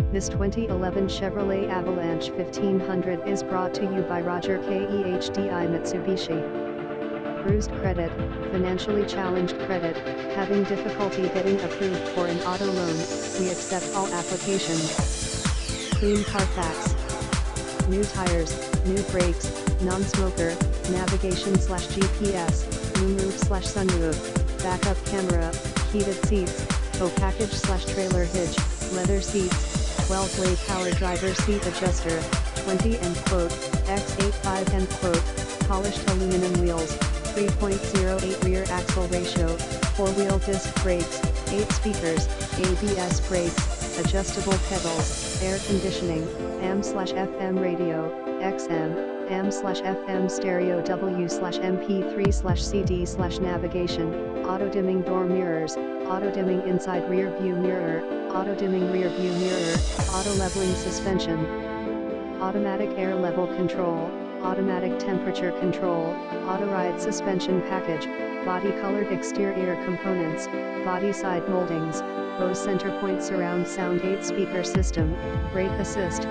This 2011 Chevrolet Avalanche 1500 is brought to you by Roger KEHDI Mitsubishi. Bruised credit, financially challenged credit, having difficulty getting approved for an auto loan, we accept all applications. Clean Carfax. New tires, new brakes, non-smoker, navigation/GPS, moonroof/sunroof, backup camera, heated seats, tow package/trailer hitch, leather seats, 12-way power driver seat adjuster, 20 X85 polished aluminum wheels, 3.08 rear axle ratio, 4-wheel disc brakes, 8 speakers, ABS brakes, adjustable pedals, air conditioning, AM/FM radio, XM, AM/FM stereo W/MP3/CD/navigation, auto-dimming door mirrors, auto-dimming inside rear view mirror, auto-dimming rear view mirror, auto-leveling suspension, automatic air level control, automatic temperature control, auto-ride suspension package, body-colored exterior components, body side moldings, Bose center point surround sound 8-speaker system, brake assist,